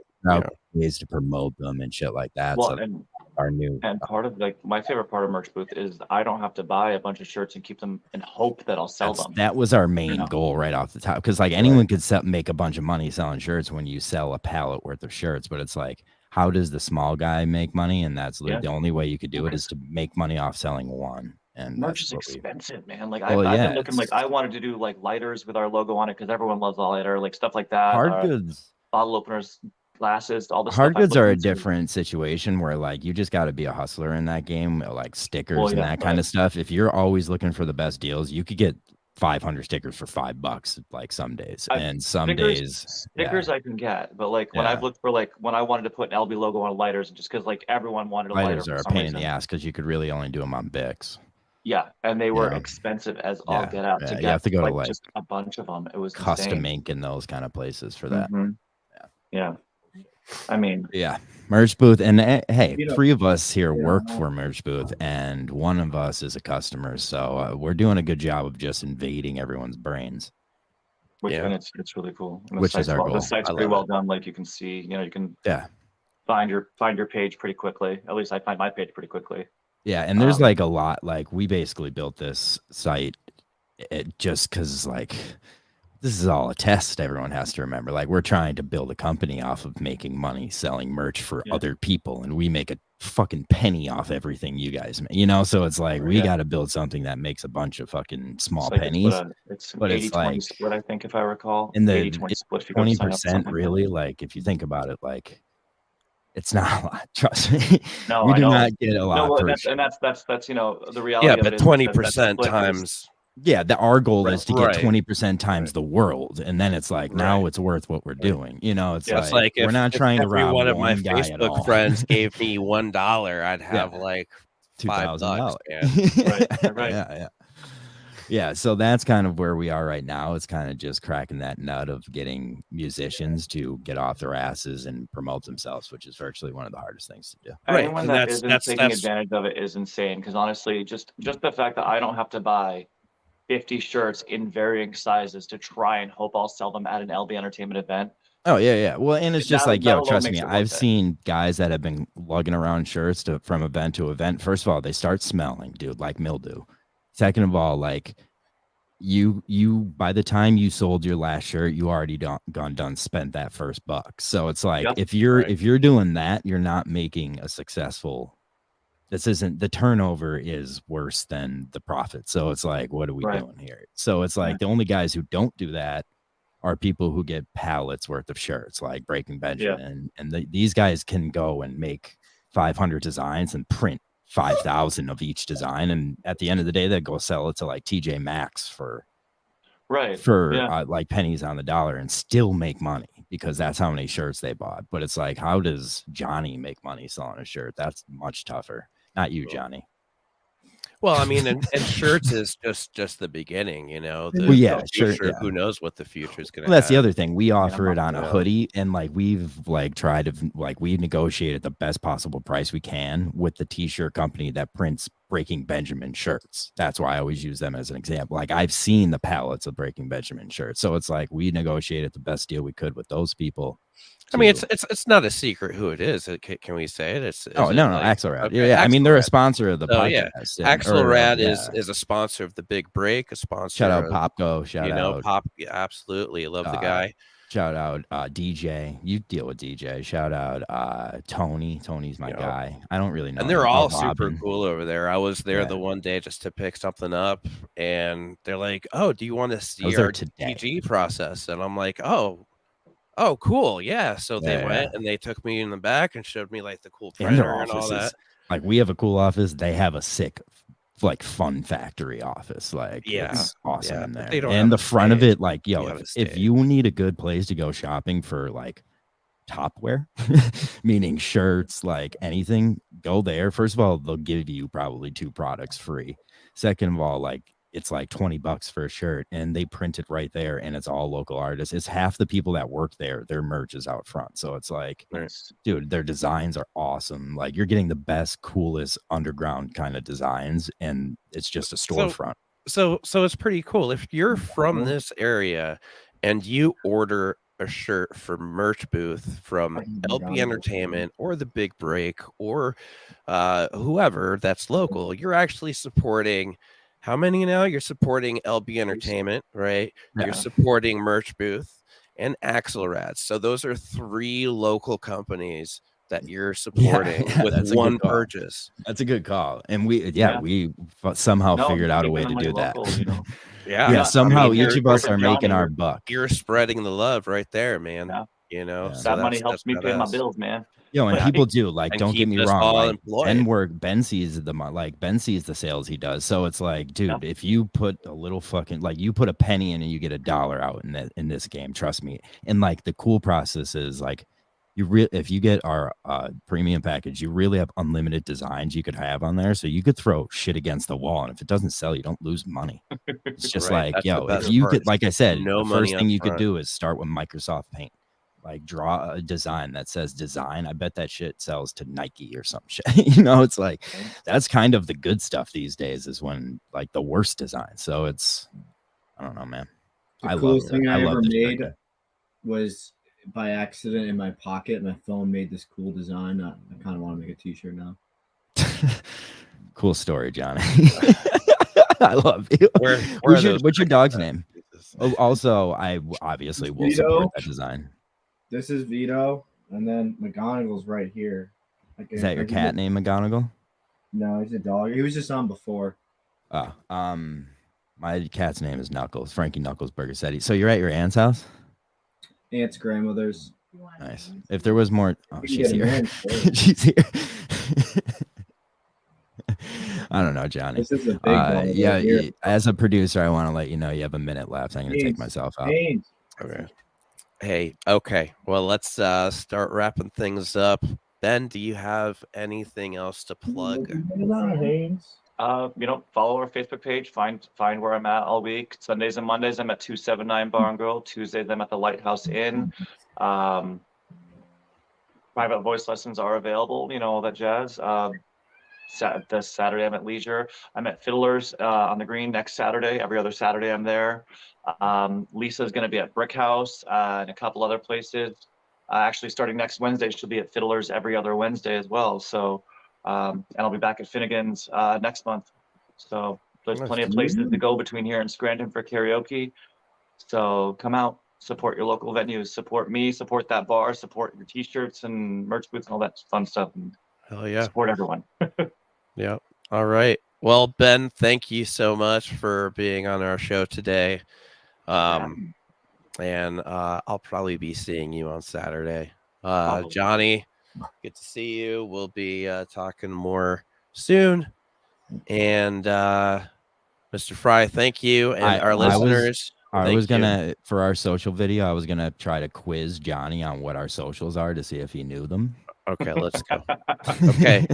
Ways to promote them and shit like that. Well, so and part of like my favorite part of Merch Booth is I don't have to buy a bunch of shirts and keep them and hope that I'll sell them. That was our main goal right off the top, because like anyone could make a bunch of money selling shirts when you sell a pallet worth of shirts, but it's like, how does the small guy make money? And that's the only way you could do it is to make money off selling one. And merch is expensive, man. Like I've been looking, like I wanted to do like lighters with our logo on it because everyone loves a lighter, like stuff like that. Hard goods, bottle openers, glasses, all the hard goods are a different situation where like you just got to be a hustler in that game, like stickers and that kind of stuff. If you're always looking for the best deals, you could get 500 stickers for $5 like some days, and some days stickers I can get, but like when I've looked for like when I wanted to put an LB logo on lighters, just because like everyone wanted a lighter. Lighters are a pain in the ass because you could really only do them on Bics. Yeah, and they were expensive as all get out to get. You have to go to like just a bunch of them. It was custom insane. ink in those kind of places for that. Yeah. I mean, Merch Booth, and hey, 3 of us here work for Merch Booth, and 1 of us is a customer, so we're doing a good job of just invading everyone's brains. And it's really cool. And which is our goal. The site's pretty well done. Like you can see, you can find your page pretty quickly. At least I find my page pretty quickly. Yeah, and there's like a lot. Like we basically built this site just because like this is all a test. Everyone has to remember. Like we're trying to build a company off of making money selling merch for other people, and we make a fucking penny off everything you guys make. So it's like we got to build something that makes a bunch of fucking small pennies. It's an 80-20 split, I think, if I recall. And the 20% really, like if you think about it, like. It's not a lot. Trust me. No, we do not get a lot. That's the reality. Yeah, but 20% times. Yeah, our goal is to get 20% times the world, and then it's like now it's worth what we're doing. It's like we're not trying to rob one of my guy Facebook friends gave me $1, I'd have like $5. Right. Yeah, so that's kind of where we are right now. It's kind of just cracking that nut of getting musicians to get off their asses and promote themselves, which is virtually one of the hardest things to do. Anyone that isn't taking advantage of it is insane. Because honestly, just the fact that I don't have to buy 50 shirts in varying sizes to try and hope I'll sell them at an LB Entertainment event. Oh, yeah. Well, and it's just like, trust me, I've seen guys that have been lugging around shirts from event to event. First of all, they start smelling, dude, like mildew. Second of all, like you by the time you sold your last shirt, you already spent that first $1. So it's like if you're doing that, you're not making a successful. The turnover is worse than the profit. So it's like, what are we doing here? So it's like the only guys who don't do that are people who get pallets worth of shirts, like Breaking Benjamin, and these guys can go and make 500 designs and print 5,000 of each design, and at the end of the day, they go sell it to like TJ Maxx for like pennies on the dollar and still make money because that's how many shirts they bought. But it's like, how does Johnny make money selling a shirt? That's much tougher. Not you, Johnny. Well, I mean, and shirts is just the beginning, you know. Who knows what the future is going to that's the other thing. We offer it on a hoodie, and like we've like tried to like we negotiated the best possible price we can with the t-shirt company that prints Breaking Benjamin shirts. That's why I always use them as an example. Like I've seen the pallets of Breaking Benjamin shirts, so it's like we negotiated the best deal we could with those people. I mean, it's not a secret who it is. Can we say it? It's no, Axelrad. Okay. Yeah, I mean, they're a sponsor of the podcast. Yeah. Axelrad is a sponsor of the Big Break. A sponsor. Shout out Popco. Shout out Pop. Yeah, absolutely, love the guy. Shout out DJ. You deal with DJ. Shout out Tony. Tony's my guy. I don't really know. And they're all super cool over there. I was there the one day just to pick something up, and they're like, "Oh, do you want to see our DG process?" And I'm like, Oh, cool. Yeah. So they went and they took me in the back and showed me like the cool printer and all that. Like we have a cool office. They have a sick, like fun factory office. Like it's awesome in there. And the front of it, like, yo, if you need a good place to go shopping for like topwear, meaning shirts, like anything, go there. First of all, they'll give you probably 2 products free. Second of all, like, it's like $20 for a shirt and they print it right there and it's all local artists. It's half the people that work there. Their merch is out front. So it's like, dude, their designs are awesome. Like you're getting the best, coolest underground kind of designs. And it's just a storefront. So it's pretty cool. If you're from this area and you order a shirt for Merch Booth from LB Entertainment or the Big Break or whoever that's local, you're actually supporting. How many now? You're supporting LB Entertainment, right? Yeah. You're supporting Merch Booth and Axelrad. So those are 3 local companies that you're supporting with one purchase. That's a good call. And we somehow figured out a way to do that. You know? Somehow each of us are making our buck. You're spreading the love right there, man. Yeah. You know, so that money helps me pay my bills, man. Yo, and people do, like, don't get me wrong, like, Ben sees the sales he does. So it's like, dude, if you put a little fucking, like, you put a penny in and you get $1 out in this game, trust me. And like the cool process is like, if you get our premium package, you really have unlimited designs you could have on there. So you could throw shit against the wall, and if it doesn't sell, you don't lose money. It's just like, yo, if you could, like I said, the first thing you could do is start with Microsoft Paint. Like draw a design that says design. I bet that shit sells to Nike or some shit. You know, it's like that's kind of the good stuff these days is when like the worst design. So it's, I don't know, man. The coolest thing I ever made was by accident in my pocket. My phone made this cool design. I kind of want to make a t-shirt now. Cool story, Johnny. I love you. What's your dog's name? Oh, also, I obviously will support that design. This is Vito, and then McGonagall's right here. Is that your cat name, McGonagall? No, he's a dog. He was just on before. My cat's name is Knuckles. Frankie Knuckles Burger said. So you're at your aunt's house? Aunt's grandmother's. Nice. If there was more, she's here. She's here. I don't know, Johnny. This is a big one. As a producer, I want to let you know you have a minute left. I'm going to take myself out. Okay. Hey, okay. Well, let's start wrapping things up. Ben, do you have anything else to plug? Follow our Facebook page. Find where I'm at all week. Sundays and Mondays, I'm at 279 Bar and Grill. Tuesdays, I'm at the Lighthouse Inn. Private voice lessons are available. You know, all that jazz. This Saturday, I'm at Leisure. I'm at Fiddlers on the Green next Saturday. Every other Saturday, I'm there. Lisa's going to be at Brick House and a couple other places. Actually, starting next Wednesday, she'll be at Fiddlers every other Wednesday as well. So, and I'll be back at Finnegan's next month. So there's plenty of places to go between here and Scranton for karaoke. So come out, support your local venues, support me, support that bar, support your t-shirts and merch booths and all that fun stuff. And hell yeah, support everyone. Yeah. All right. Well, Ben, thank you so much for being on our show today. And I'll probably be seeing you on Saturday. Johnny, good to see you. We'll be talking more soon. And Mr. Fry, thank you. And our listeners. I was gonna, for our social video, I was gonna try to quiz Johnny on what our socials are to see if he knew them. Okay, let's go. Okay.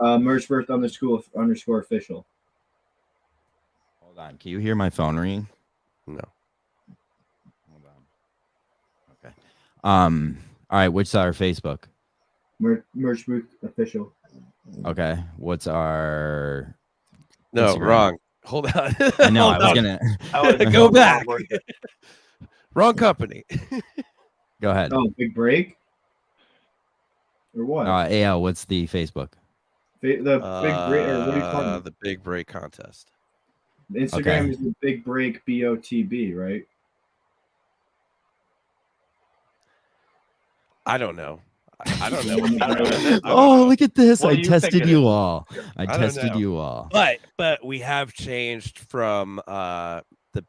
Merchworth _ official. Hold on. Can you hear my phone ring? No. Hold on. Okay. All right. Which is our Facebook? Merchworth official. Okay. What's our? No, Instagram? wrong. Hold on. I know. I was gonna go back. Wrong company. Go ahead. Oh, Big Break. Or what? AL, what's the Facebook? The Big Break, or what do you call it? The Big Break contest. Instagram is the Big Break BOTB, right? I don't know. I don't know. Oh, look at this. What I do you tested think it you is? all. I tested know. you all. But we have changed from the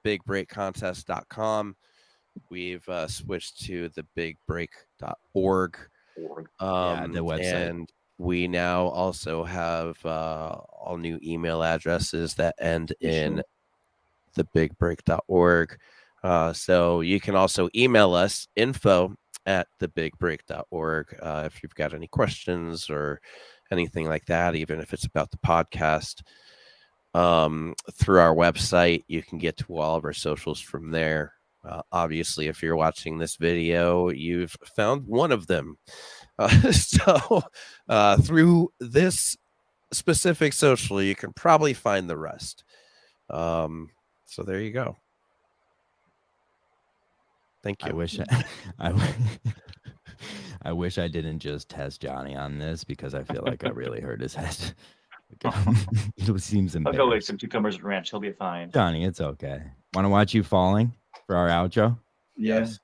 bigbreakcontest.com. We've switched to the bigbreak.org. Yeah, the website. And we now also have all new email addresses that end in the bigbreak.org. So you can also email us info@thebigbreak.org if you've got any questions or anything like that, even if it's about the podcast. Through our website, you can get to all of our socials from there. Obviously, if you're watching this video, you've found one of them. So through this specific social, you can probably find the rest. So there you go. Thank you. I wish I didn't just test Johnny on this because I feel like I really hurt his head. It seems I'll embarrassing. go with some cucumbers and ranch. He'll be fine. Johnny, it's okay. Want to watch you falling for our outro? Yes.